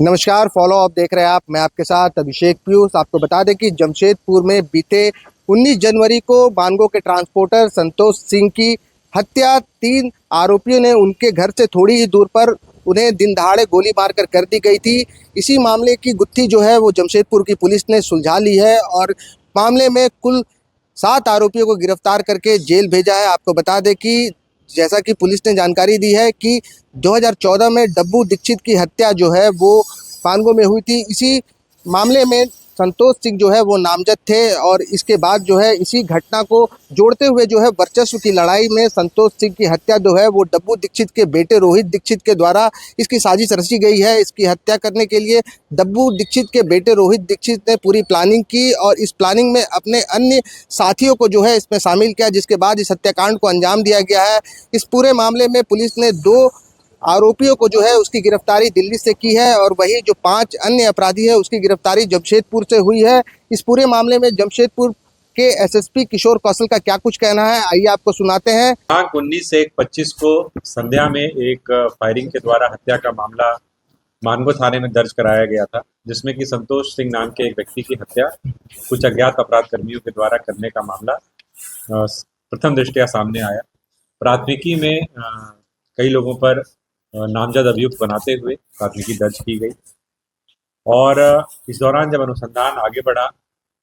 नमस्कार, follow up देख रहे हैं आप। मैं आपके साथ अभिषेक पीयूष। आपको बता दें कि जमशेदपुर में बीते 19 जनवरी को मानगो के ट्रांसपोर्टर संतोष सिंह की हत्या 3 आरोपियों ने उनके घर से थोड़ी ही दूर पर उन्हें दिन दहाड़े गोली मारकर कर दी गई थी। इसी मामले की गुत्थी जो है वो जमशेदपुर की पुलिस ने सुलझा ली है और मामले में कुल 7 आरोपियों को गिरफ्तार करके जेल भेजा है। आपको बता दें कि जैसा कि पुलिस ने जानकारी दी है कि 2014 में डब्बू दीक्षित की हत्या जो है वो मानगो में हुई थी। इसी मामले में संतोष सिंह जो है वो नामजद थे और इसके बाद जो है इसी घटना को जोड़ते हुए जो है वर्चस्व की लड़ाई में संतोष सिंह की हत्या जो है वो डब्बू दीक्षित के बेटे रोहित दीक्षित के द्वारा इसकी साजिश रची गई है। इसकी हत्या करने के लिए डब्बू दीक्षित के बेटे रोहित दीक्षित ने पूरी प्लानिंग की और इस प्लानिंग में अपने अन्य साथियों को जो है इसमें शामिल किया, जिसके बाद इस हत्याकांड को अंजाम दिया गया है। इस पूरे मामले में पुलिस ने 2 आरोपियों को जो है उसकी गिरफ्तारी दिल्ली से की है और वही जो 5 अन्य अपराधी है उसकी गिरफ्तारी जमशेदपुर से हुई है। इस पूरे मामले में जमशेदपुर के एसएसपी किशोर कौशल का क्या कुछ कहना है, आइए आपको सुनाते हैं। दिनांक 19/1/25 को संध्या में एक फायरिंग के द्वारा हत्या का मामला मानगो थाने में दर्ज कराया गया था, जिसमें कि संतोष सिंह नाम के एक व्यक्ति की हत्या कुछ अज्ञात अपराध कर्मियों के द्वारा करने का मामला प्रथम दृष्टया सामने आया। प्राथमिकी में कई लोगों पर नामजद अभियुक्त बनाते हुए प्राथमिकी दर्ज की गई और इस दौरान जब अनुसंधान आगे बढ़ा,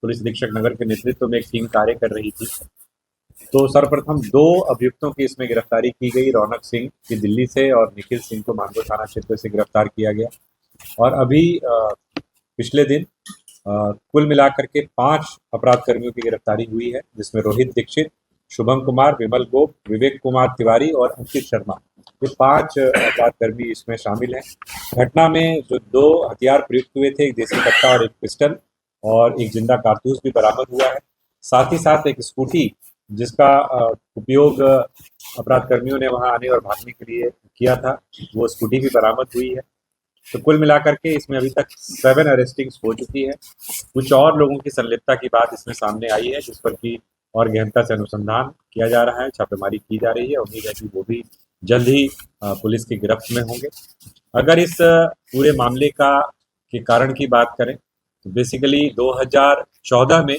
पुलिस अधीक्षक नगर के नेतृत्व में एक टीम कार्य कर रही थी, तो सर्वप्रथम 2 अभियुक्तों की इसमें गिरफ्तारी की गई। रौनक सिंह की दिल्ली से और निखिल सिंह को मानगो थाना क्षेत्र से गिरफ्तार किया गया और अभी पिछले दिन कुल मिलाकर के 5 अपराध कर्मियों की गिरफ्तारी हुई है, जिसमें रोहित दीक्षित, शुभम कुमार, विमल गोप, विवेक कुमार तिवारी और अंकित शर्मा, ये 5 अपराध कर्मी इसमें शामिल हैं। घटना में जो 2 हथियार प्रयुक्त हुए थे, एक देसी कट्टा और एक पिस्टल और एक जिंदा कारतूस भी बरामद हुआ है। साथ ही साथ एक स्कूटी जिसका उपयोग अपराध कर्मियों ने वहां आने और भागने के लिए किया था, वो स्कूटी भी बरामद हुई है। तो कुल मिलाकर के इसमें अभी तक 7 अरेस्टिंग्स हो चुकी है। कुछ और लोगों की संलिप्तता की बात इसमें सामने आई है, जिस पर कि और गहनता से अनुसंधान किया जा रहा है, छापेमारी की जा रही है। उम्मीद है कि वो भी जल्द ही पुलिस की गिरफ्त में होंगे। अगर इस पूरे मामले के कारण की बात करें तो बेसिकली 2014 में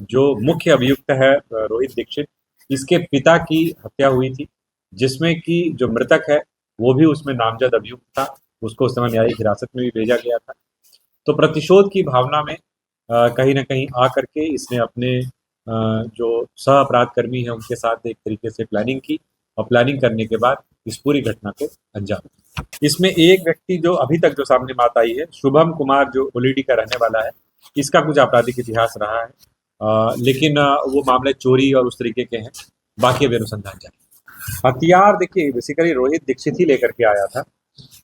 जो मुख्य अभियुक्त है रोहित दीक्षित, इसके पिता की हत्या हुई थी, जिसमें कि जो मृतक है वो भी उसमें नामजद अभियुक्त था। उसको उस समय न्यायिक हिरासत में भी भेजा गया था। तो प्रतिशोध की भावना में कहीं ना कहीं आकर के इसने अपने जो सह अपराध कर्मी है उनके साथ एक तरीके से प्लानिंग की और प्लानिंग करने के बाद इस पूरी घटना को अंजाम दिया। इसमें एक व्यक्ति जो अभी तक जो सामने बात आई है, शुभम कुमार, जो ओलीडी का रहने वाला है, इसका कुछ आपराधिक इतिहास रहा है, लेकिन वो मामले चोरी और उस तरीके के हैं। बाकी अभी अनुसंधान जारी। हथियार देखिए बेसिकली रोहित दीक्षित ही लेकर के आया था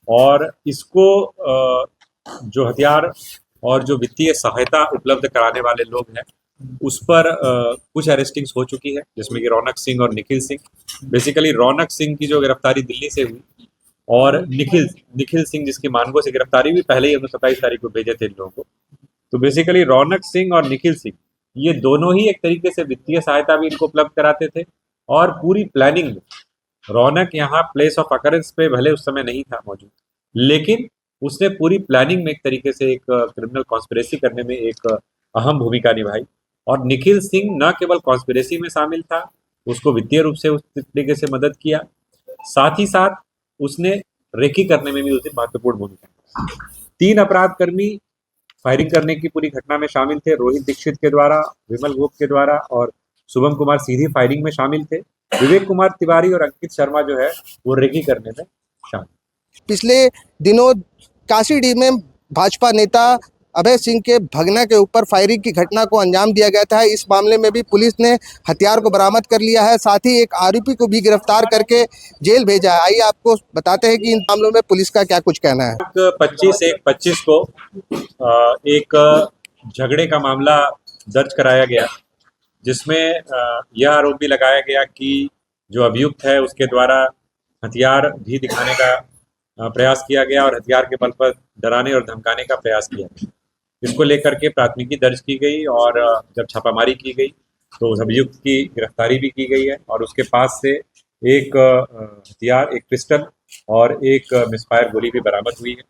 और इसको जो हथियार और जो वित्तीय सहायता उपलब्ध कराने वाले लोग हैं उस पर कुछ अरेस्टिंग्स हो चुकी है, जिसमें कि रौनक सिंह और निखिल सिंह। बेसिकली रौनक सिंह की जो गिरफ्तारी दिल्ली से हुई और निखिल सिंह जिसकी मानगो से गिरफ्तारी भी पहले ही हमने 27 तारीख को भेजे थे इन लोगों को। तो बेसिकली रौनक सिंह और निखिल सिंह ये दोनों ही एक तरीके से वित्तीय सहायता भी इनको उपलब्ध कराते थे और पूरी प्लानिंग में रौनक यहाँ प्लेस ऑफ अकरेंस पे भले उस समय नहीं था मौजूद, लेकिन उसने पूरी प्लानिंग में एक तरीके से एक क्रिमिनल कॉन्स्पिरेसी करने में एक अहम भूमिका निभाई। और निखिल सिंह न केवल कॉन्स्पिरेसी में शामिल था, उसको वित्तीय रूप से उस तरीके से मदद किया, साथ ही साथ उसने रेकी करने में भी उसकी महत्वपूर्ण भूमिका। 3 अपराध कर्मी फायरिंग करने की पूरी घटना में शामिल थे, रोहित दीक्षित के द्वारा, विमल गोप के द्वारा और शुभम कुमार सीधी फायरिंग में शामिल थे। विवेक कुमार तिवारी और अंकित शर्मा जो है वो रेकी करने में शामिल। पिछले दिनों काशीडीह में भाजपा नेता अभय सिंह के भगना के ऊपर फायरिंग की घटना को अंजाम दिया गया था। इस मामले में भी पुलिस ने हथियार को बरामद कर लिया है, साथ ही एक आरोपी को भी गिरफ्तार करके जेल भेजा है। आइए आपको बताते हैं कि इन मामलों में पुलिस का क्या कुछ कहना है। 25/1/25 को एक झगड़े का मामला दर्ज कराया गया, जिसमें यह आरोप भी लगाया गया कि जो अभियुक्त है उसके द्वारा हथियार भी दिखाने का प्रयास किया गया और हथियार के बल पर डराने और धमकाने का प्रयास किया गया। इसको लेकर के प्राथमिकी दर्ज की गई और जब छापामारी की गई तो उस अभियुक्त की गिरफ्तारी भी की गई है और उसके पास से एक हथियार, एक पिस्टल और एक मिसफायर गोली भी बरामद हुई है।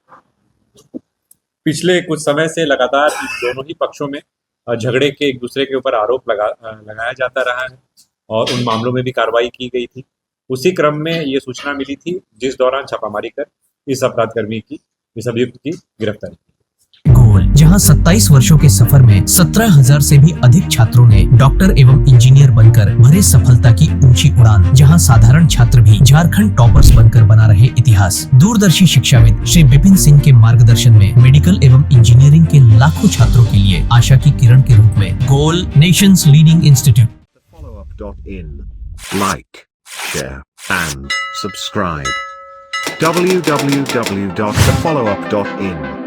पिछले कुछ समय से लगातार इन दोनों ही पक्षों में झगड़े के एक दूसरे के ऊपर आरोप लगाया जाता रहा है और उन मामलों में भी कार्रवाई की गई थी। उसी क्रम में ये सूचना मिली थी जिस दौरान छापामारी कर इस अपराधकर्मी की, इस अभियुक्त की गिरफ्तारी की। गोल, जहां 27 वर्षों के सफर में 17,000 से भी अधिक छात्रों ने डॉक्टर एवं इंजीनियर बनकर भरे सफलता की ऊंची उड़ान, जहां साधारण छात्र भी झारखंड टॉपर्स बनकर बना रहे इतिहास। दूरदर्शी शिक्षाविद श्री विपिन सिंह के मार्गदर्शन में मेडिकल एवं इंजीनियरिंग के लाखों छात्रों के लिए आशा की किरण के रूप में गोल, nation's leading institute. Followup.in. Like, share, and subscribe. www.thefollowup.in